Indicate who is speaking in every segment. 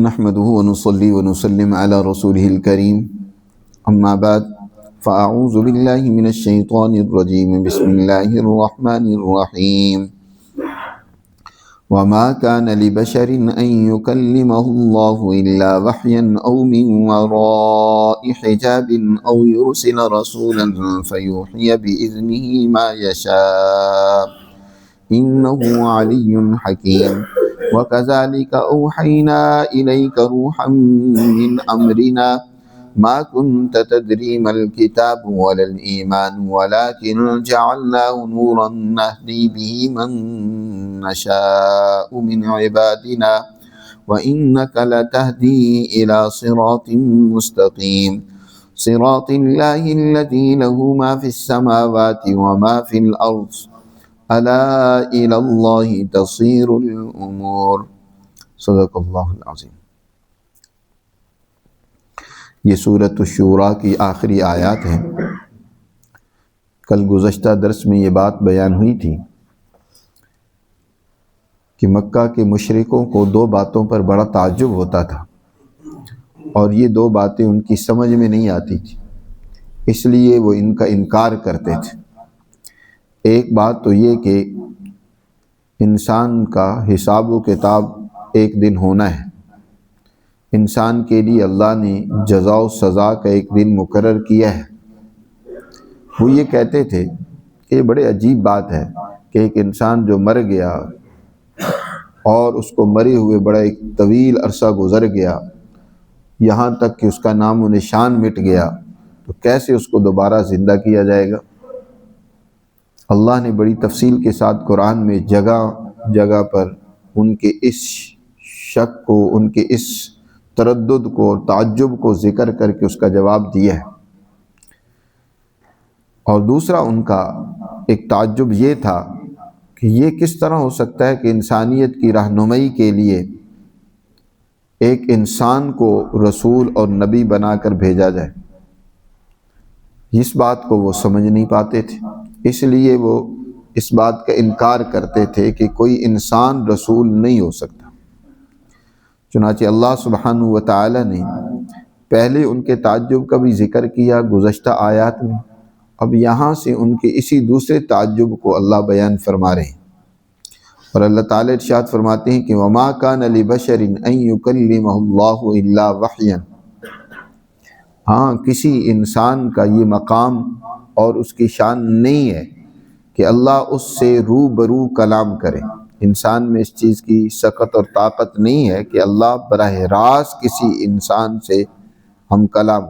Speaker 1: نحمده ونصلي ونسلم على رسوله الكريم أما بعد فأعوذ بالله من الشيطان الرجيم بسم الله الرحمن الرحيم وما كان لبشر أن يكلمه الله إلا وحيا أو من وراء حجاب أو يرسل رسولا فيوحي بإذنه ما يشاء إنه علي حكيم وكذلك أوحينا إليك روحا من أمرنا ما كنت تدري ما الكتاب ولا الإيمان ولكن جعلناه نورا نهدي به من نشاء من عبادنا وإنك لتهدي إلى صراط مستقيم صراط الله الذي له ما في السماوات وما في الأرض ألا إلى الله تصير الأمور صدق اللہ العظیم۔ یہ سورۃ الشورى کی آخری آیات ہیں۔ کل گزشتہ درس میں یہ بات بیان ہوئی تھی کہ مکہ کے مشرکوں کو دو باتوں پر بڑا تعجب ہوتا تھا اور یہ دو باتیں ان کی سمجھ میں نہیں آتی تھی، اس لیے وہ ان کا انکار کرتے تھے۔ ایک بات تو یہ کہ انسان کا حساب و کتاب ایک دن ہونا ہے، انسان کے لیے اللہ نے جزا و سزا کا ایک دن مقرر کیا ہے۔ وہ یہ کہتے تھے کہ یہ بڑے عجیب بات ہے کہ ایک انسان جو مر گیا اور اس کو مرے ہوئے بڑا ایک طویل عرصہ گزر گیا، یہاں تک کہ اس کا نام و نشان مٹ گیا، تو کیسے اس کو دوبارہ زندہ کیا جائے گا؟ اللہ نے بڑی تفصیل کے ساتھ قرآن میں جگہ جگہ پر ان کے اس شک کو، ان کے اس تردد کو اور تعجب کو ذکر کر کے اس کا جواب دیا ہے۔ اور دوسرا ان کا ایک تعجب یہ تھا کہ یہ کس طرح ہو سکتا ہے کہ انسانیت کی رہنمائی کے لیے ایک انسان کو رسول اور نبی بنا کر بھیجا جائے۔ اس بات کو وہ سمجھ نہیں پاتے تھے، اس لیے وہ اس بات کا انکار کرتے تھے کہ کوئی انسان رسول نہیں ہو سکتا۔ چنانچہ اللہ سبحانہ و تعالی نے پہلے ان کے تعجب کا بھی ذکر کیا گزشتہ آیات میں، اب یہاں سے ان کے اسی دوسرے تعجب کو اللہ بیان فرما رہے ہیں، اور اللہ تعالی ارشاد فرماتے ہیں کہ وَمَا كَانَ لِبَشَرٍ أَن يُكَلِّمَهُ اللَّهُ إِلَّا وَحْيًا۔ ہاں، کسی انسان کا یہ مقام اور اس کی شان نہیں ہے کہ اللہ اس سے روبرو کلام کرے۔ انسان میں اس چیز کی سخت اور طاقت نہیں ہے کہ اللہ براہ راست کسی انسان سے ہم کلام۔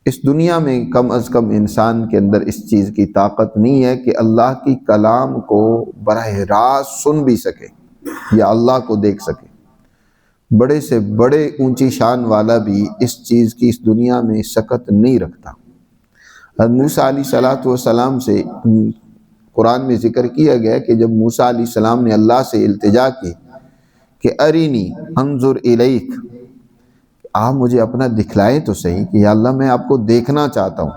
Speaker 1: اس دنیا میں کم از کم انسان کے اندر اس چیز کی طاقت نہیں ہے کہ اللہ کی کلام کو براہ راست سن بھی سکے یا اللہ کو دیکھ سکے۔ بڑے سے بڑے اونچی شان والا بھی اس چیز کی اس دنیا میں سکت نہیں رکھتا۔ حضرت موسیٰ علیہ السلام سے قرآن میں ذکر کیا گیا کہ جب موسیٰ علیہ السلام نے اللہ سے التجا کی کہ ارینی انظر الیک، آپ مجھے اپنا دکھلائیں تو صحیح کہ یا اللہ میں آپ کو دیکھنا چاہتا ہوں،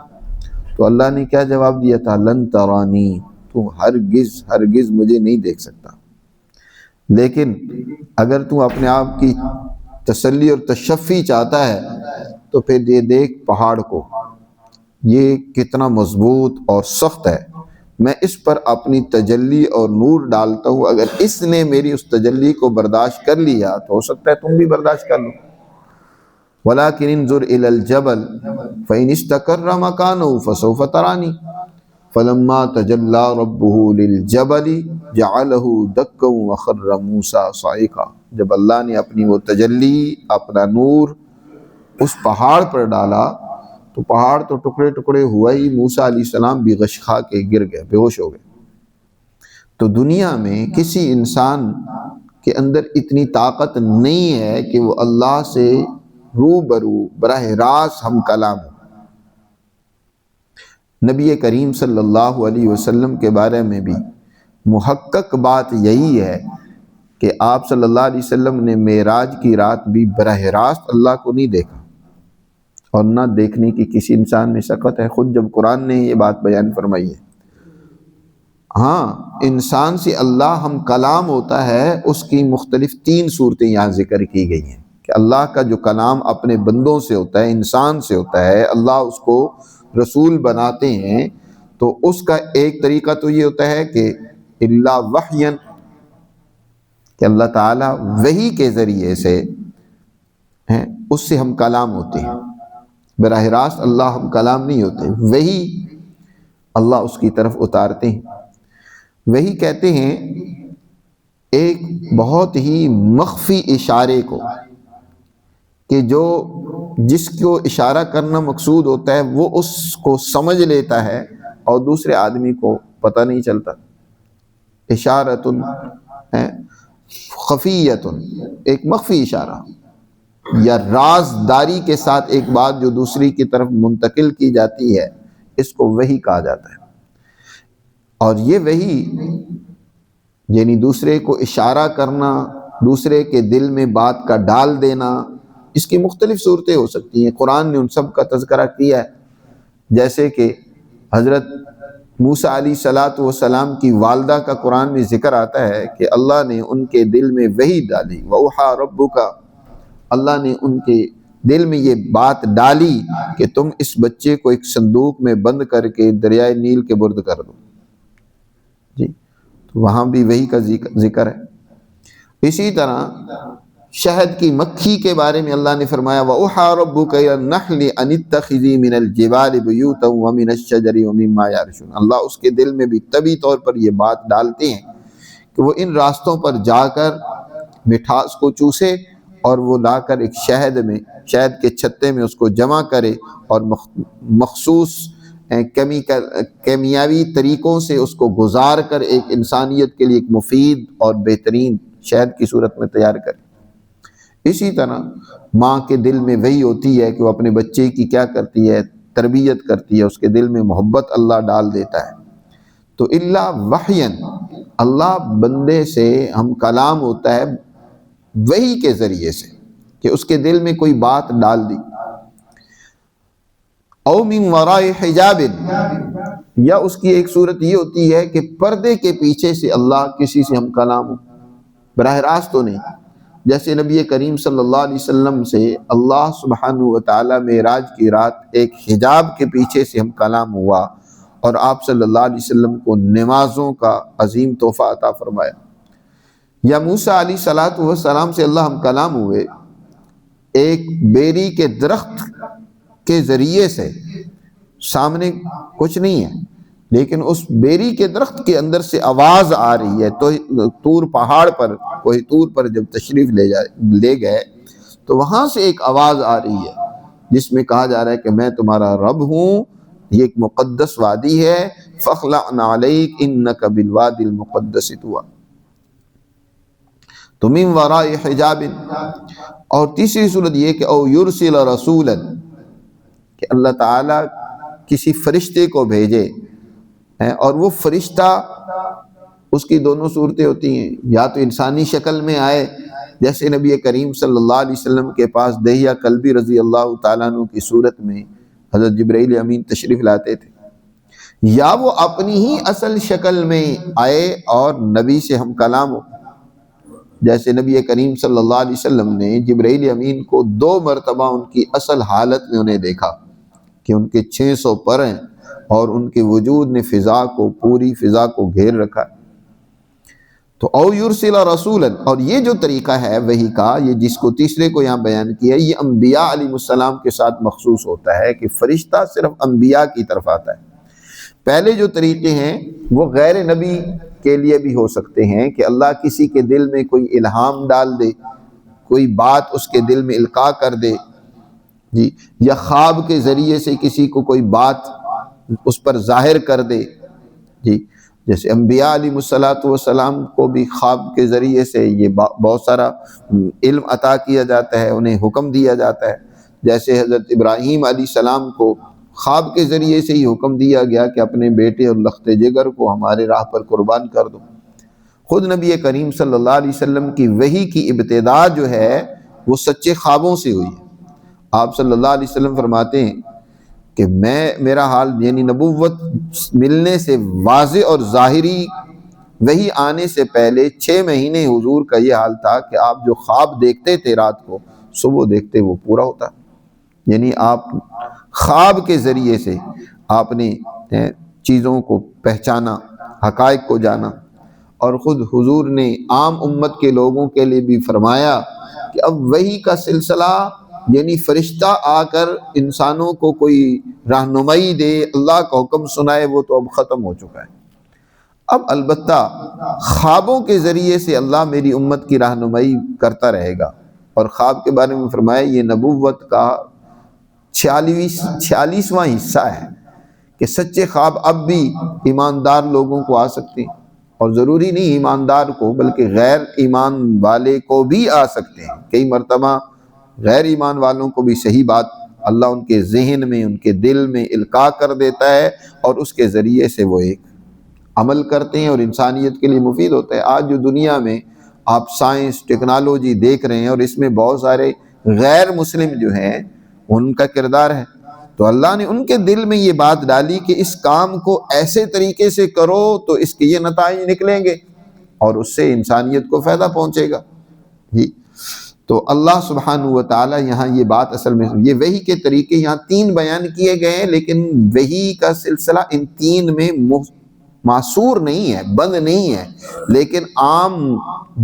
Speaker 1: تو اللہ نے کیا جواب دیا تھا؟ لن ترانی، تو ہرگز مجھے نہیں دیکھ سکتا۔ لیکن اگر تو اپنے آپ کی تسلی اور تشفی چاہتا ہے تو پھر یہ دیکھ پہاڑ کو، یہ کتنا مضبوط اور سخت ہے، میں اس پر اپنی تجلی اور نور ڈالتا ہوں، اگر اس نے میری اس تجلی کو برداشت کر لیا تو ہو سکتا ہے تم بھی برداشت کر لو۔ وَلَكِنِ انظُرْ إِلَى الْجَبَلِ فَإِنِ اسْتَقَرَّ مَكَانَهُ فَسَوْفَ تَرَانِي فَلَمَّا تَجَلَّى رَبُّهُ لِلْجَبَلِ جَعَلَهُ دَكًّا وَخَرَّ مُوسَىٰ صَعِقًا۔ جب اللہ نے اپنی وہ تجلی، اپنا نور اس پہاڑ پر ڈالا تو پہاڑ تو ٹکڑے ٹکڑے ہوا ہی، موسیٰ علیہ السلام بھی غش کھا کے گر گئے، بے ہوش ہو گئے۔ تو دنیا میں کسی انسان کے اندر اتنی طاقت نہیں ہے کہ وہ اللہ سے روبرو براہ راست ہم کلام ہو۔ نبی کریم صلی اللہ علیہ وسلم کے بارے میں بھی محقق بات یہی ہے کہ آپ صلی اللہ علیہ وسلم نے معراج کی رات بھی براہ راست اللہ کو نہیں دیکھا، اور نہ دیکھنے کی کسی انسان میں سکت ہے۔ خود جب قرآن نے یہ بات بیان فرمائی ہے ہاں، انسان سے اللہ ہم کلام ہوتا ہے، اس کی مختلف 3 صورتیں یہاں ذکر کی گئی ہیں کہ اللہ کا جو کلام اپنے بندوں سے ہوتا ہے، انسان سے ہوتا ہے، اللہ اس کو رسول بناتے ہیں، تو اس کا ایک طریقہ تو یہ ہوتا ہے کہ اللہ وحین، کہ اللہ تعالیٰ وحی کے ذریعے سے اس سے ہم کلام ہوتے ہیں، براہ راست اللہ ہم کلام نہیں ہوتے، وحی اللہ اس کی طرف اتارتے ہیں۔ وحی کہتے ہیں ایک بہت ہی مخفی اشارے کو، کہ جس کو اشارہ کرنا مقصود ہوتا ہے وہ اس کو سمجھ لیتا ہے اور دوسرے آدمی کو پتہ نہیں چلتا۔ اشارۃ خفیۃ، ایک مخفی اشارہ یا رازداری کے ساتھ ایک بات جو دوسری کی طرف منتقل کی جاتی ہے، اس کو وحی کہا جاتا ہے۔ اور یہ وحی یعنی دوسرے کو اشارہ کرنا، دوسرے کے دل میں بات کا ڈال دینا، اس کی مختلف صورتیں ہو سکتی ہیں۔ قرآن نے ان سب کا تذکرہ کیا ہے، جیسے کہ حضرت موسیٰ علیہ السلام کی والدہ کا قرآن میں ذکر آتا ہے کہ اللہ نے ان کے دل میں وحی ڈالی، وَأَوْحَىٰ رَبُّكَ، اللہ نے ان کے دل میں یہ بات ڈالی کہ تم اس بچے کو ایک صندوق میں بند کر کے دریائے نیل کے برد کر دو۔ جی، تو وہاں بھی وحی کا ذکر ہے۔ اسی طرح شہد کی مکھی کے بارے میں اللہ نے فرمایا وَأَوْحَىٰ رَبُّكَ إِلَى النَّحْلِ أَنِ اتَّخِذِي مِنَ الْجِبَالِ بُيُوتًا وَمِنَ الشَّجَرِ وَمِمَّا يَعْرِشُونَ۔ اللہ اس کے دل میں بھی طبعی طور پر یہ بات ڈالتے ہیں کہ وہ ان راستوں پر جا کر مٹھاس کو چوسے اور وہ لا کر ایک شہد کے چھتے میں اس کو جمع کرے اور مخصوص کیمیاوی طریقوں سے اس کو گزار کر ایک انسانیت کے لیے ایک مفید اور بہترین شہد کی صورت میں تیار کرے۔ اسی طرح ماں کے دل میں وہی ہوتی ہے کہ وہ اپنے بچے کی کیا کرتی ہے، تربیت کرتی ہے، اس کے دل میں محبت اللہ ڈال دیتا ہے۔ تو اللہ وحین، اللہ بندے سے ہم کلام ہوتا ہے وحی کے ذریعے سے، کہ اس کے دل میں کوئی بات ڈال دی۔ او من وراء حجاب، یا اس کی ایک صورت یہ ہوتی ہے کہ پردے کے پیچھے سے اللہ کسی سے ہم کلام ہو، براہ راست تو نہیں، جیسے نبی کریم صلی اللہ علیہ وسلم سے اللہ سبحانہ وتعالی معراج کی رات ایک حجاب کے پیچھے سے ہم کلام ہوا اور آپ صلی اللہ علیہ وسلم کو نمازوں کا عظیم تحفہ عطا فرمایا۔ یا موسیٰ علیہ السلام سے اللہ ہم کلام ہوئے ایک بیری کے درخت کے ذریعے سے، سامنے کچھ نہیں ہے لیکن اس بیری کے درخت کے اندر سے آواز آ رہی ہے۔ تو طور پہاڑ پر، کوئی طور پر جب تشریف لے گئے تو وہاں سے ایک آواز آ رہی ہے جس میں کہا جا رہا ہے کہ میں تمہارا رب ہوں، یہ ایک مقدس وادی ہے، فَاخْلَعْنَ عَلَيْكَ إِنَّكَ بِالْوَادِ الْمُقَدَّسِ طُوًى۔ تو من وراء حجاب۔ اور تیسری صورت یہ کہ او یرسل رسولا، کہ اللہ تعالیٰ کسی فرشتے کو بھیجے، اور وہ فرشتہ، اس کی دونوں صورتیں ہوتی ہیں، یا تو انسانی شکل میں آئے جیسے نبی کریم صلی اللہ علیہ وسلم کے پاس دہیہ کلبی رضی اللہ تعالیٰ عنہ کی صورت میں حضرت جبرائیل امین تشریف لاتے تھے، یا وہ اپنی ہی اصل شکل میں آئے اور نبی سے ہم کلام ہو، جیسے نبی کریم صلی اللہ علیہ وسلم نے جبرائیل امین کو 2 مرتبہ ان کی اصل حالت میں انہیں دیکھا کہ ان کے 600 پر ہیں اور ان کے وجود نے پوری فضا کو گھیر رکھا۔ تو او یرسل رسولا، اور یہ جو طریقہ ہے وحی کا، یہ جس کو تیسرے کو یہاں بیان کیا، یہ انبیاء علیہ السلام کے ساتھ مخصوص ہوتا ہے کہ فرشتہ صرف انبیاء کی طرف آتا ہے۔ پہلے جو طریقے ہیں وہ غیر نبی کے لیے بھی ہو سکتے ہیں کہ اللہ کسی کے دل میں کوئی الہام ڈال دے، کوئی بات اس کے دل میں القاء کر دے، جی، یا خواب کے ذریعے سے کسی کو کوئی بات اس پر ظاہر کر دے، جی، جیسے انبیاء علیہ السلام کو بھی خواب کے ذریعے سے یہ بہت سارا علم عطا کیا جاتا ہے، انہیں حکم دیا جاتا ہے، جیسے حضرت ابراہیم علیہ السلام کو خواب کے ذریعے سے ہی حکم دیا گیا کہ اپنے بیٹے اور لخت جگر کو ہمارے راہ پر قربان کر دو۔ خود نبی کریم صلی اللہ علیہ وسلم کی وحی کی ابتدا جو ہے وہ سچے خوابوں سے ہوئی ہے۔ آپ صلی اللہ علیہ وسلم فرماتے ہیں کہ میرا حال یعنی نبوت ملنے سے واضح اور ظاہری وہی آنے سے پہلے 6 مہینے حضور کا یہ حال تھا کہ آپ جو خواب دیکھتے تھے رات کو، صبح دیکھتے وہ پورا ہوتا. یعنی آپ خواب کے ذریعے سے آپ نے چیزوں کو پہچانا، حقائق کو جانا. اور خود حضور نے عام امت کے لوگوں کے لیے بھی فرمایا کہ اب وحی کا سلسلہ یعنی فرشتہ آ کر انسانوں کو کوئی رہنمائی دے، اللہ کا حکم سنائے، وہ تو اب ختم ہو چکا ہے. اب البتہ خوابوں کے ذریعے سے اللہ میری امت کی رہنمائی کرتا رہے گا. اور خواب کے بارے میں فرمایا یہ نبوت کا 46واں حصہ ہے کہ سچے خواب اب بھی ایماندار لوگوں کو آ سکتے ہیں، اور ضروری نہیں ایماندار کو بلکہ غیر ایمان والے کو بھی آ سکتے ہیں. کئی مرتبہ غیر ایمان والوں کو بھی صحیح بات اللہ ان کے ذہن میں، ان کے دل میں القاء کر دیتا ہے، اور اس کے ذریعے سے وہ ایک عمل کرتے ہیں اور انسانیت کے لیے مفید ہوتا ہے. آج جو دنیا میں آپ سائنس ٹیکنالوجی دیکھ رہے ہیں، اور اس میں بہت سارے غیر مسلم جو ہیں ان کا کردار ہے، تو اللہ نے ان کے دل میں یہ بات ڈالی کہ اس کام کو ایسے طریقے سے کرو تو اس کے یہ نتائج نکلیں گے اور اس سے انسانیت کو فائدہ پہنچے گا. جی تو اللہ سبحانہ و تعالی یہاں یہ بات اصل میں یہ وحی کے طریقے یہاں 3 بیان کیے گئے ہیں، لیکن وحی کا سلسلہ ان 3 میں معصور نہیں ہے، بند نہیں ہے، لیکن عام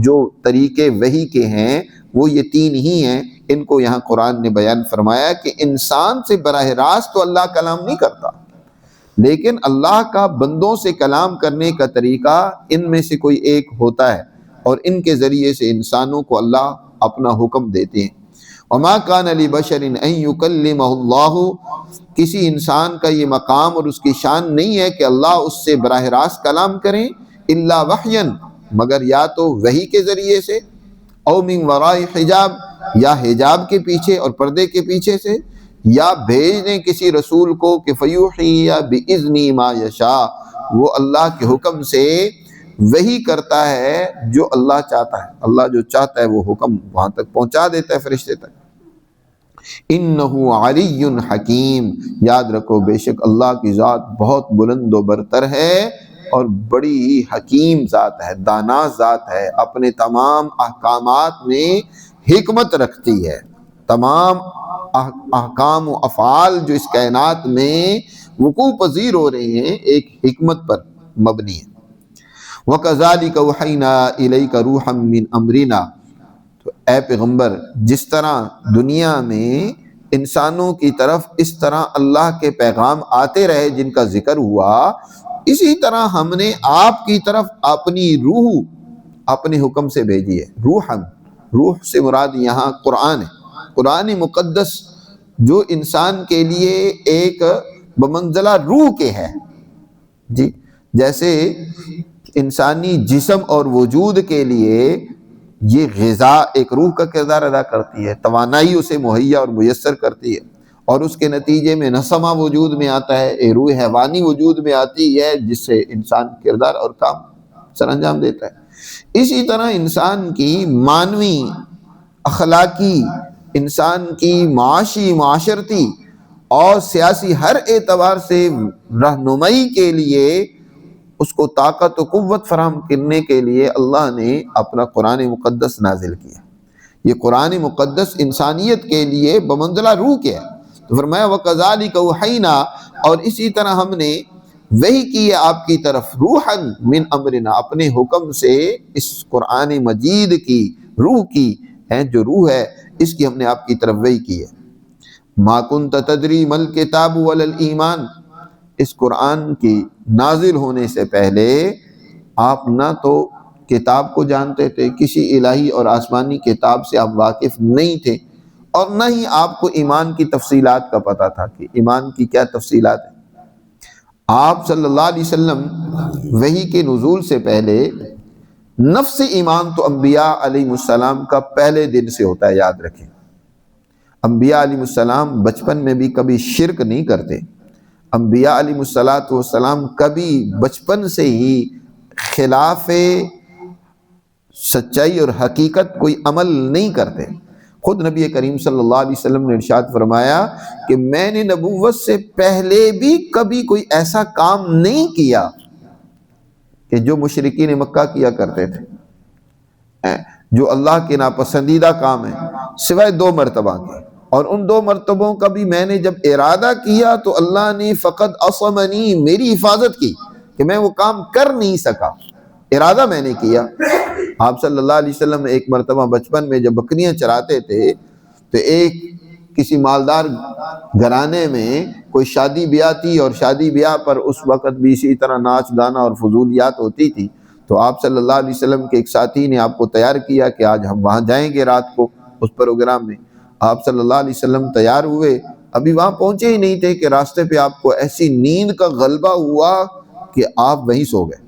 Speaker 1: جو طریقے وحی کے ہیں وہ یہ 3 ہی ہیں. ان کو یہاں قرآن نے بیان فرمایا کہ انسان سے براہ راست تو اللہ کلام نہیں کرتا، لیکن اللہ کا بندوں سے کلام کرنے کا طریقہ ان میں سے کوئی ایک ہوتا ہے، اور ان کے ذریعے سے انسانوں کو اللہ اپنا حکم دیتے ہیں. وما کان لبشر ان یکلمہ اللہ، کسی انسان کا یہ مقام اور اس کی شان نہیں ہے کہ اللہ اس سے براہ راست کلام کریں، الا وحیا، مگر یا تو وحی کے ذریعے سے، او من وراء حجاب، یا حجاب کے پیچھے اور پردے کے پیچھے سے، یا بھیج دیں کسی رسول کو کہ فیوحی باذنی ما یشاء، وہ اللہ کے حکم سے وہی کرتا ہے جو اللہ چاہتا ہے. اللہ جو چاہتا ہے وہ حکم وہاں تک پہنچا دیتا ہے فرشتے تک. انہ علی حکیم، یاد رکھو بے شک اللہ کی ذات بہت بلند و برتر ہے اور بڑی ہی حکیم ذات ہے، دانا ذات ہے، اپنے تمام احکامات میں حکمت رکھتی ہے. تمام احکام و افعال جو اس کائنات میں وقوع پذیر ہو رہے ہیں ایک حکمت پر مبنی ہے. وَكَذَلِكَ أَوْحَيْنَا إِلَيْكَ رُوحًا مِّنْ أَمْرِنَا، تو اے پیغمبر جس طرح دنیا میں انسانوں کی طرف اس طرح اللہ کے پیغام آتے رہے جن کا ذکر ہوا، اسی طرح ہم نے آپ کی طرف اپنی روح اپنے حکم سے بھیجی ہے. روح سے مراد یہاں قرآن ہے، قرآن مقدس جو انسان کے لیے ایک بمنزلہ روح کے ہے. جی جیسے انسانی جسم اور وجود کے لیے یہ غذا ایک روح کا کردار ادا کرتی ہے، توانائی اسے مہیا اور میسر کرتی ہے، اور اس کے نتیجے میں نسمہ وجود میں آتا ہے، ایک روح حیوانی وجود میں آتی ہے جس سے انسان کردار اور کام سر انجام دیتا ہے. اسی طرح انسان کی معنوی، اخلاقی، انسان کی معاشی، معاشرتی اور سیاسی ہر اعتبار سے رہنمائی کے لیے اس کو طاقت و قوت فراہم کرنے کے لیے اللہ نے اپنا قرآن مقدس نازل کیا. یہ قرآن مقدس انسانیت کے لیے بمنزلہ روح کے ہے. تو فرمایا وَكَذَلِكَ أَوْحَيْنَا، اور اسی طرح ہم نے وحی کی ہے آپ کی طرف روحاً من امرنا، اپنے حکم سے اس قرآن مجید کی روح کی جو روح ہے اس کی ہم نے آپ کی طرف وحی کی ہے. مَا كُنْتَ تَدْرِي مَا الْكِتَابُ وَلَا الْإِيمَانُ، اس قرآن کی نازل ہونے سے پہلے آپ نہ تو کتاب کو جانتے تھے، کسی الہی اور آسمانی کتاب سے آپ واقف نہیں تھے، اور نہ ہی آپ کو ایمان کی تفصیلات کا پتہ تھا کہ ایمان کی کیا تفصیلات ہیں. آپ صلی اللہ علیہ وسلم وحی کے نزول سے پہلے نفس ایمان تو انبیاء علیہ السلام کا پہلے دن سے ہوتا ہے. یاد رکھیں انبیاء علیہ السلام بچپن میں بھی کبھی شرک نہیں کرتے. انبیاء علیہ السلام کبھی بچپن سے ہی خلاف سچائی اور حقیقت کوئی عمل نہیں کرتے. خود نبی کریم صلی اللہ علیہ وسلم نے ارشاد فرمایا کہ میں نے نبوت سے پہلے بھی کبھی کوئی ایسا کام نہیں کیا کہ جو مشرکین مکہ کیا کرتے تھے، جو اللہ کے ناپسندیدہ کام ہے، سوائے 2 مرتبہ کے، اور ان 2 مرتبوں کا بھی میں نے جب ارادہ کیا تو اللہ نے فقط عصمنی، میری حفاظت کی کہ میں وہ کام کر نہیں سکا، ارادہ میں نے کیا۔ آپ صلی اللہ علیہ وسلم ایک مرتبہ بچپن میں جب بکریاں چراتے تھے تو ایک کسی مالدار گھرانے میں کوئی شادی بیاہ تھی، اور شادی بیاہ پر اس وقت بھی اسی طرح ناچ گانا اور فضولیات ہوتی تھی، تو آپ صلی اللہ علیہ وسلم کے ایک ساتھی نے آپ کو تیار کیا کہ آج ہم وہاں جائیں گے رات کو اس پروگرام میں۔ آپ صلی اللہ علیہ وسلم تیار ہوئے، ابھی وہاں پہنچے ہی نہیں تھے کہ راستے پہ آپ کو ایسی نیند کا غلبہ ہوا کہ آپ وہیں سو گئے،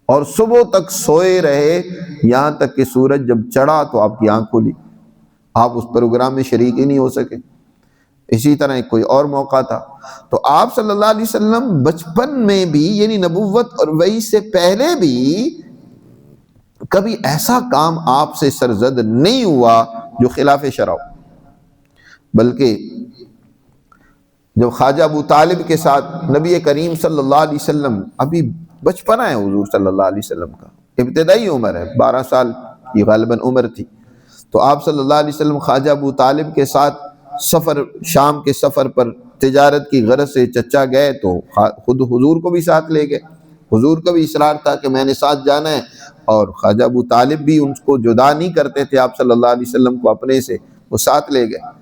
Speaker 1: اور صبح تک سوئے رہے، یہاں تک کہ سورج جب چڑھا تو آپ کی آنکھ کھلی، آپ اس پروگرام میں شریک ہی نہیں ہو سکے۔ اسی طرح ایک کوئی اور موقع تھا، تو آپ صلی اللہ علیہ وسلم بچپن میں بھی، یعنی نبوت اور وحی سے پہلے بھی کبھی ایسا کام آپ سے سرزد نہیں ہوا جو خلاف شرع ہو، بلکہ جب خواجہ ابو طالب کے ساتھ نبی کریم صلی اللہ علیہ وسلم، ابھی بچپنا ہے حضور صلی اللہ علیہ وسلم کا، ابتدائی عمر ہے، 12 سال کی غالباً عمر تھی، تو آپ صلی اللہ علیہ وسلم خواجہ ابو طالب کے ساتھ سفر، شام کے سفر پر تجارت کی غرض سے چچا گئے تو خود حضور کو بھی ساتھ لے گئے۔ حضور کا بھی اصرار تھا کہ میں نے ساتھ جانا ہے، اور خواجہ ابو طالب بھی ان کو جدا نہیں کرتے تھے آپ صلی اللہ علیہ وسلم کو اپنے سے، وہ ساتھ لے گئے۔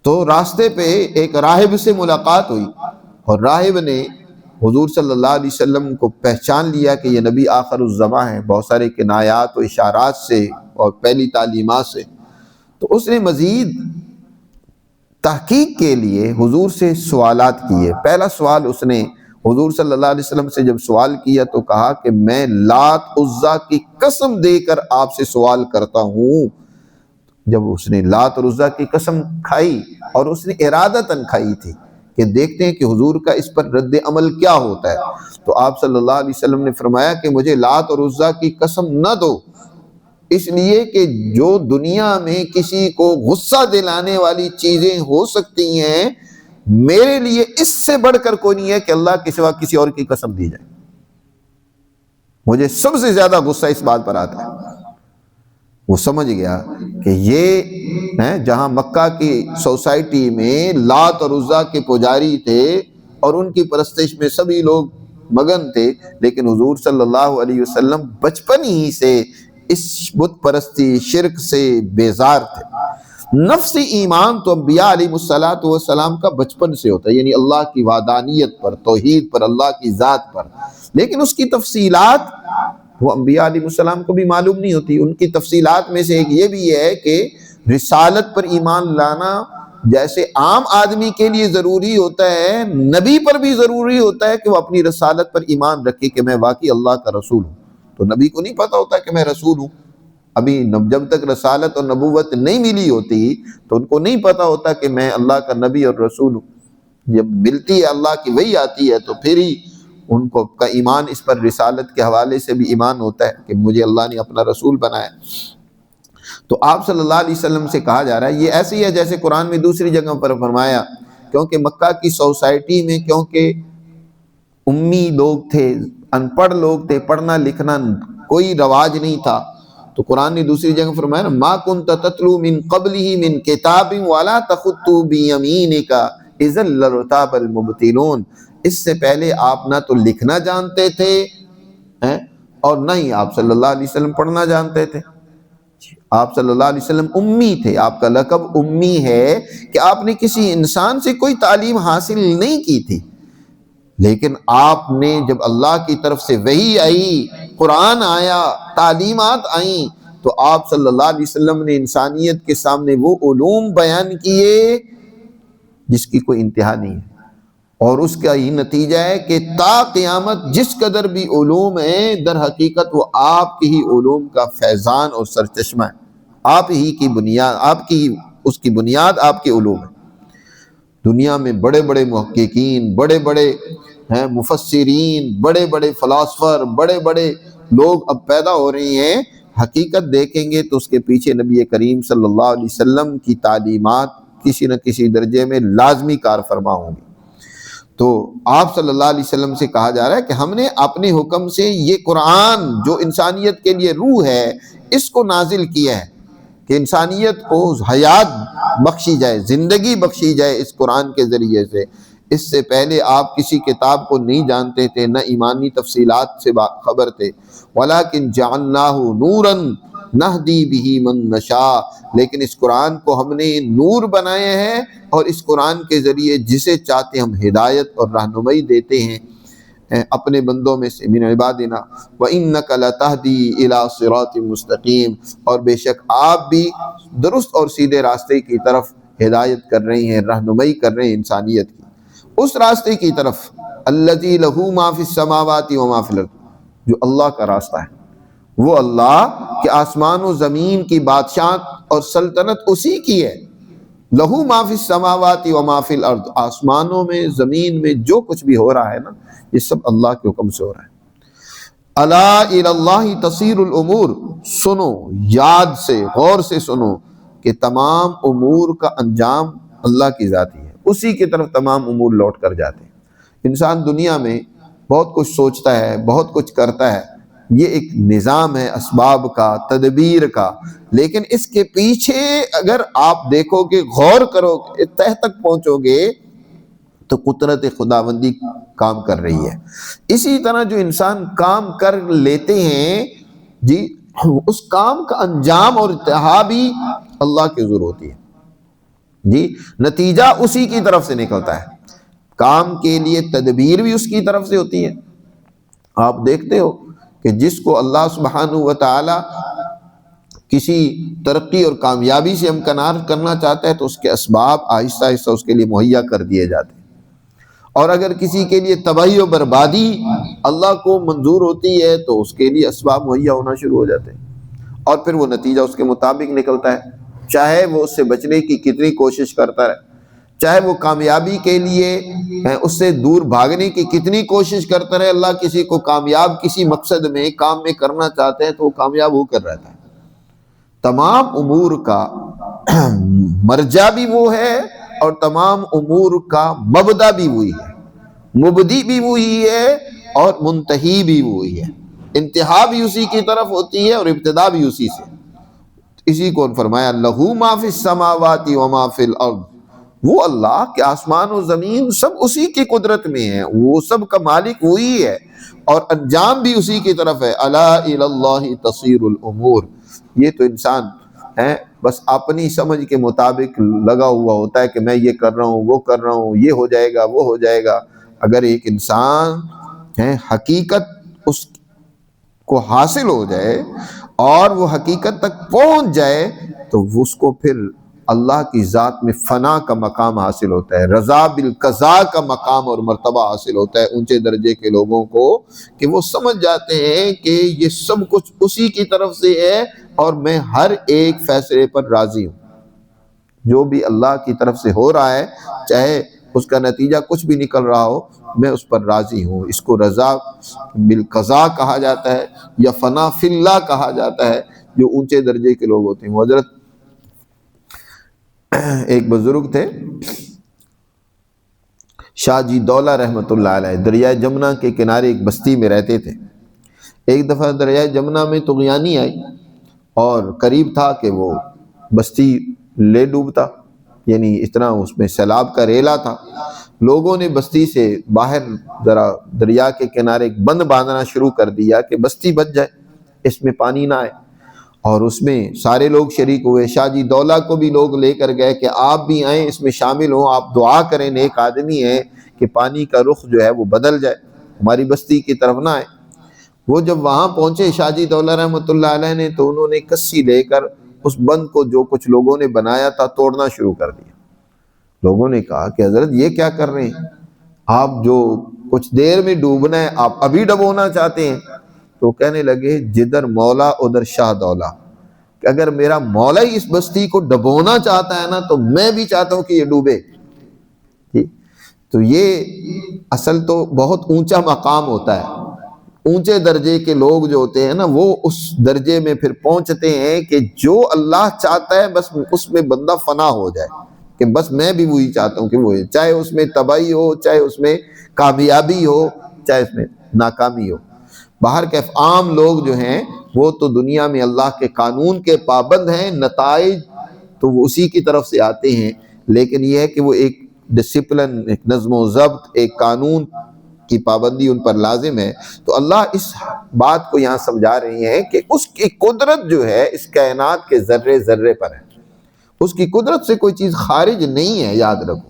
Speaker 1: تو راستے پہ ایک راہب سے ملاقات ہوئی، اور راہب نے حضور صلی اللہ علیہ وسلم کو پہچان لیا کہ یہ نبی آخر الزماں ہے، بہت سارے کنایات و اشارات سے اور پہلی تعلیمات سے۔ تو اس نے مزید تحقیق کے لیے حضور سے سوالات کیے۔ پہلا سوال اس نے حضور صلی اللہ علیہ وسلم سے جب سوال کیا تو کہا کہ میں لات عزا کی قسم دے کر آپ سے سوال کرتا ہوں۔ جب اس نے لات اور عزا کی قسم کھائی، اور اس نے ارادتاً کھائی تھی کہ دیکھتے ہیں کہ حضور کا اس پر رد عمل کیا ہوتا ہے، تو آپ صلی اللہ علیہ وسلم نے فرمایا کہ مجھے لات اور عزا کی قسم نہ دو، اس لیے کہ جو دنیا میں کسی کو غصہ دلانے والی چیزیں ہو سکتی ہیں، میرے لیے اس سے بڑھ کر کوئی نہیں ہے کہ اللہ کے سوا کسی اور کی قسم دی جائے۔ مجھے سب سے زیادہ غصہ اس بات پر آتا ہے۔ وہ سمجھ گیا کہ یہ جہاں مکہ کی سوسائٹی میں لات اور عزا کے پجاری تھے اور ان کی پرستش میں سبھی لوگ مگن تھے، لیکن حضور صلی اللہ علیہ وسلم بچپن ہی سے اس بت پرستی شرک سے بیزار تھے۔ نفسی ایمان تو انبیاء علیہ السلام کا بچپن سے ہوتا ہے، یعنی اللہ کی وحدانیت پر، توحید پر، اللہ کی ذات پر، لیکن اس کی تفصیلات وہ انبیاء علیہ السلام کو بھی معلوم نہیں ہوتی۔ ان کی تفصیلات میں سے ایک یہ بھی ہے کہ رسالت پر ایمان لانا جیسے عام آدمی کے لیے ضروری ہوتا ہے، نبی پر بھی ضروری ہوتا ہے کہ وہ اپنی رسالت پر ایمان رکھے کہ میں واقعی اللہ کا رسول ہوں۔ تو نبی کو نہیں پتا ہوتا کہ میں رسول ہوں، ابھی جب تک رسالت اور نبوت نہیں ملی ہوتی تو ان کو نہیں پتا ہوتا کہ میں اللہ کا نبی اور رسول ہوں۔ جب ملتی ہے اللہ کی وحی آتی ہے تو پھر ہی ان کو کا ایمان اس پر رسالت کے حوالے سے بھی ایمان ہوتا ہے کہ مجھے اللہ نے اپنا رسول بنایا۔ تو آپ صلی اللہ علیہ وسلم سے کہا جا رہا ہے، یہ ایسے ہی ہے جیسے قرآن میں دوسری جگہ پر فرمایا، کیونکہ مکہ کی سوسائٹی میں کیونکہ امی لوگ تھے، ان پڑھ لوگ تھے، پڑھنا لکھنا کوئی رواج نہیں تھا، تو قرآن نے دوسری جگہ فرمایا نا، ما کنت تتلو من قبلہ من کتاب ولا تخطو بیمینک اذا لارتاب المبطلون، اس سے پہلے آپ نہ تو لکھنا جانتے تھے اور نہ ہی آپ صلی اللہ علیہ وسلم پڑھنا جانتے تھے۔ آپ صلی اللہ علیہ وسلم امی تھے، آپ کا لقب امی ہے کہ آپ نے کسی انسان سے کوئی تعلیم حاصل نہیں کی تھی، لیکن آپ نے جب اللہ کی طرف سے وحی آئی، قرآن آیا، تعلیمات آئیں، تو آپ صلی اللہ علیہ وسلم نے انسانیت کے سامنے وہ علوم بیان کیے جس کی کوئی انتہا نہیں ہے، اور اس کا یہ نتیجہ ہے کہ تا قیامت جس قدر بھی علوم ہیں، در حقیقت وہ آپ کی ہی علوم کا فیضان اور سرچشمہ ہے، آپ ہی کی بنیاد، اس کی بنیاد آپ کے علوم ہے۔ دنیا میں بڑے بڑے محققین، بڑے بڑے مفسرین، بڑے بڑے فلاسفر، بڑے بڑے لوگ اب پیدا ہو رہے ہیں، حقیقت دیکھیں گے تو اس کے پیچھے نبی کریم صلی اللہ علیہ وسلم کی تعلیمات کسی نہ کسی درجے میں لازمی کار فرما ہوں گی۔ تو آپ صلی اللہ علیہ وسلم سے کہا جا رہا ہے کہ ہم نے اپنے حکم سے یہ قرآن جو انسانیت کے لیے روح ہے اس کو نازل کیا ہے کہ انسانیت کو حیات بخشی جائے، زندگی بخشی جائے اس قرآن کے ذریعے سے۔ اس سے پہلے آپ کسی کتاب کو نہیں جانتے تھے، نہ ایمانی تفصیلات سے خبر تھے۔ وَلَكِنْ جَعَلْنَاهُ نُورًا نَهْدِي بِهِ مَن نَّشَاءُ، لیکن اس قرآن کو ہم نے نور بنائے ہیں اور اس قرآن کے ذریعے جسے چاہتے ہم ہدایت اور رہنمائی دیتے ہیں اپنے بندوں میں سے، من عبادنا وَإِنَّكَ لَتَهْدِي إِلَىٰ صِرَاطٍ مُسْتَقِيمٍ، اور بے شک آپ بھی درست اور سیدھے راستے کی طرف ہدایت کر رہے ہیں، رہنمائی کر رہے ہیں انسانیت کی، اس راستے کی طرف الَّذِي لَهُ مَا فِي السَّمَاوَاتِ وَمَا فِي الْأَرْضِ، جو اللہ کا راستہ ہے، وہ اللہ کہ آسمان و زمین کی بادشاہت اور سلطنت اسی کی ہے۔ لہو ما فی السماوات و ما فی الارض، آسمانوں میں زمین میں جو کچھ بھی ہو رہا ہے نا یہ سب اللہ کے حکم سے ہو رہا ہے۔ الا الی اللہ تصیر الامور، سنو، یاد سے غور سے سنو کہ تمام امور کا انجام اللہ کی ذاتی ہے، اسی کی طرف تمام امور لوٹ کر جاتے ہیں۔ انسان دنیا میں بہت کچھ سوچتا ہے، بہت کچھ کرتا ہے، یہ ایک نظام ہے اسباب کا، تدبیر کا، لیکن اس کے پیچھے اگر آپ دیکھو گے، غور کرو گے، تہ تک پہنچو گے تو قدرت خداوندی کام کر رہی ہے۔ اسی طرح جو انسان کام کر لیتے ہیں جی، اس کام کا انجام اور انتہا بھی اللہ کی حضور ہوتی ہے جی، نتیجہ اسی کی طرف سے نکلتا ہے، کام کے لیے تدبیر بھی اس کی طرف سے ہوتی ہے۔ آپ دیکھتے ہو کہ جس کو اللہ سبحانہ و تعالی کسی ترقی اور کامیابی سے ہمکنار کرنا چاہتا ہے تو اس کے اسباب آہستہ آہستہ اس کے لیے مہیا کر دیے جاتے ہیں، اور اگر کسی کے لیے تباہی و بربادی اللہ کو منظور ہوتی ہے تو اس کے لیے اسباب مہیا ہونا شروع ہو جاتے ہیں، اور پھر وہ نتیجہ اس کے مطابق نکلتا ہے، چاہے وہ اس سے بچنے کی کتنی کوشش کرتا رہے، چاہے وہ کامیابی کے لیے اس سے دور بھاگنے کی کتنی کوشش کرتا رہے۔ اللہ کسی کو کامیاب کسی مقصد میں کام میں کرنا چاہتے ہیں تو وہ کامیاب ہو کر رہتا ہے۔ تمام امور کا مرجع بھی وہ ہے اور تمام امور کا مبدا بھی وہی ہے، مبدی بھی وہی ہے اور منتہی بھی وہی ہے، انتہا بھی اسی کی طرف ہوتی ہے اور ابتدا بھی اسی سے۔ اسی کو فرمایا لہو ما فی السماوات وما فی الارض، وہ اللہ کہ آسمان و زمین سب اسی کی قدرت میں ہیں، وہ سب کا مالک وہی ہے اور انجام بھی اسی کی طرف ہے۔ الا الی اللہ تصیر الامور، یہ تو انسان ہے بس اپنی سمجھ کے مطابق لگا ہوا ہوتا ہے کہ میں یہ کر رہا ہوں، وہ کر رہا ہوں، یہ ہو جائے گا، وہ ہو جائے گا۔ اگر ایک انسان ہے حقیقت اس کو حاصل ہو جائے اور وہ حقیقت تک پہنچ جائے تو اس کو پھر اللہ کی ذات میں فنا کا مقام حاصل ہوتا ہے، رضا بالقضاء کا مقام اور مرتبہ حاصل ہوتا ہے اونچے درجے کے لوگوں کو، کہ وہ سمجھ جاتے ہیں کہ یہ سب کچھ اسی کی طرف سے ہے اور میں ہر ایک فیصلے پر راضی ہوں، جو بھی اللہ کی طرف سے ہو رہا ہے چاہے اس کا نتیجہ کچھ بھی نکل رہا ہو میں اس پر راضی ہوں۔ اس کو رضا بالقضاء کہا جاتا ہے یا فنا فی اللہ کہا جاتا ہے، جو اونچے درجے کے لوگ ہوتے ہیں۔ حضرت ایک بزرگ تھے شاہ جی دولہ رحمۃ اللہ علیہ، دریائے جمنا کے کنارے ایک بستی میں رہتے تھے۔ ایک دفعہ دریائے جمنا میں طغیانی آئی اور قریب تھا کہ وہ بستی لے ڈوبتا، یعنی اتنا اس میں سیلاب کا ریلا تھا۔ لوگوں نے بستی سے باہر ذرا دریا کے کنارے ایک بند باندھنا شروع کر دیا کہ بستی بچ جائے، اس میں پانی نہ آئے، اور اس میں سارے لوگ شریک ہوئے۔ شاہ جی دولہ کو بھی لوگ لے کر گئے کہ آپ بھی آئیں، اس میں شامل ہوں، آپ دعا کریں، نیک آدمی ہیں، کہ پانی کا رخ جو ہے وہ بدل جائے، ہماری بستی کی طرف نہ آئے۔ وہ جب وہاں پہنچے شاہ جی دولہ رحمۃ اللہ علیہ نے تو انہوں نے کسی لے کر اس بند کو جو کچھ لوگوں نے بنایا تھا توڑنا شروع کر دیا۔ لوگوں نے کہا کہ حضرت یہ کیا کر رہے ہیں آپ، جو کچھ دیر میں ڈوبنا ہے آپ ابھی ڈبونا چاہتے ہیں؟ تو کہنے لگے جدھر مولا ادھر شاہ دولہ، کہ اگر میرا مولا ہی اس بستی کو ڈبونا چاہتا ہے نا تو میں بھی چاہتا ہوں کہ یہ ڈوبے۔ تو یہ اصل تو بہت اونچا مقام ہوتا ہے اونچے درجے کے لوگ جو ہوتے ہیں نا وہ اس درجے میں پھر پہنچتے ہیں کہ جو اللہ چاہتا ہے بس اس میں بندہ فنا ہو جائے، کہ بس میں بھی وہی چاہتا ہوں کہ وہ، چاہے اس میں تباہی ہو، چاہے اس میں کامیابی ہو، چاہے اس میں ناکامی ہو۔ باہر کے عام لوگ جو ہیں وہ تو دنیا میں اللہ کے قانون کے پابند ہیں، نتائج تو وہ اسی کی طرف سے آتے ہیں، لیکن یہ ہے کہ وہ ایک ڈسپلن، ایک نظم و ضبط، ایک قانون کی پابندی ان پر لازم ہے۔ تو اللہ اس بات کو یہاں سمجھا رہی ہیں کہ اس کی قدرت جو ہے اس کائنات کے ذرے ذرے پر ہے، اس کی قدرت سے کوئی چیز خارج نہیں ہے، یاد رکھو۔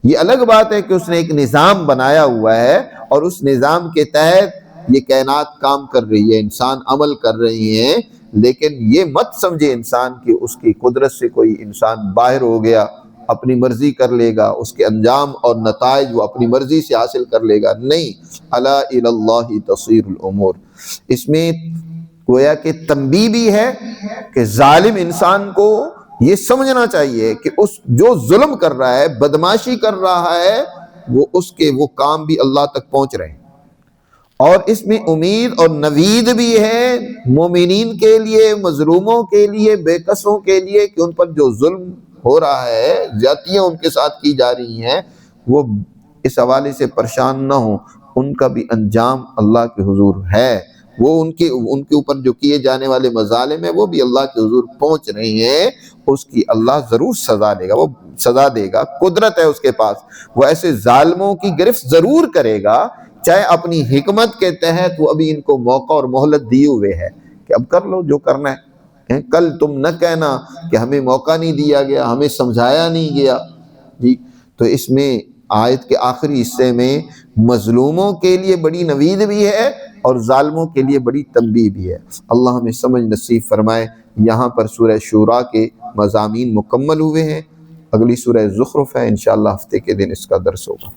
Speaker 1: یہ الگ بات ہے کہ اس نے ایک نظام بنایا ہوا ہے اور اس نظام کے تحت یہ کائنات کام کر رہی ہے، انسان عمل کر رہی ہیں، لیکن یہ مت سمجھے انسان کہ اس کی قدرت سے کوئی انسان باہر ہو گیا، اپنی مرضی کر لے گا، اس کے انجام اور نتائج وہ اپنی مرضی سے حاصل کر لے گا، نہیں۔ الا الی اللہ تصیر الامور، اس میں گویا کہ تنبیہ بھی ہے کہ ظالم انسان کو یہ سمجھنا چاہیے کہ اس جو ظلم کر رہا ہے، بدماشی کر رہا ہے، وہ اس کے وہ کام بھی اللہ تک پہنچ رہے ہیں۔ اور اس میں امید اور نوید بھی ہے مومنین کے لیے، مظلوموں کے لیے، بے کسوں کے لیے، کہ ان پر جو ظلم ہو رہا ہے، زیادتیاں ان کے ساتھ کی جا رہی ہیں، وہ اس حوالے سے پریشان نہ ہوں، ان کا بھی انجام اللہ کے حضور ہے، وہ ان کے اوپر جو کیے جانے والے مظالم ہیں وہ بھی اللہ کے حضور پہنچ رہے ہیں، اس کی اللہ ضرور سزا دے گا، وہ سزا دے گا، قدرت ہے اس کے پاس، وہ ایسے ظالموں کی گرفت ضرور کرے گا، چاہے اپنی حکمت کے تحت وہ ابھی ان کو موقع اور مہلت دیے ہوئے ہے کہ اب کر لو جو کرنا ہے، کل تم نہ کہنا کہ ہمیں موقع نہیں دیا گیا، ہمیں سمجھایا نہیں گیا جی۔ تو اس میں آیت کے آخری حصے میں مظلوموں کے لیے بڑی نوید بھی ہے اور ظالموں کے لیے بڑی تنبیہ بھی ہے۔ اللہ ہمیں سمجھ نصیب فرمائے۔ یہاں پر سورہ شورا کے مضامین مکمل ہوئے ہیں، اگلی سورہ زخرف ہے، انشاءاللہ ہفتے کے دن اس کا درس ہوگا۔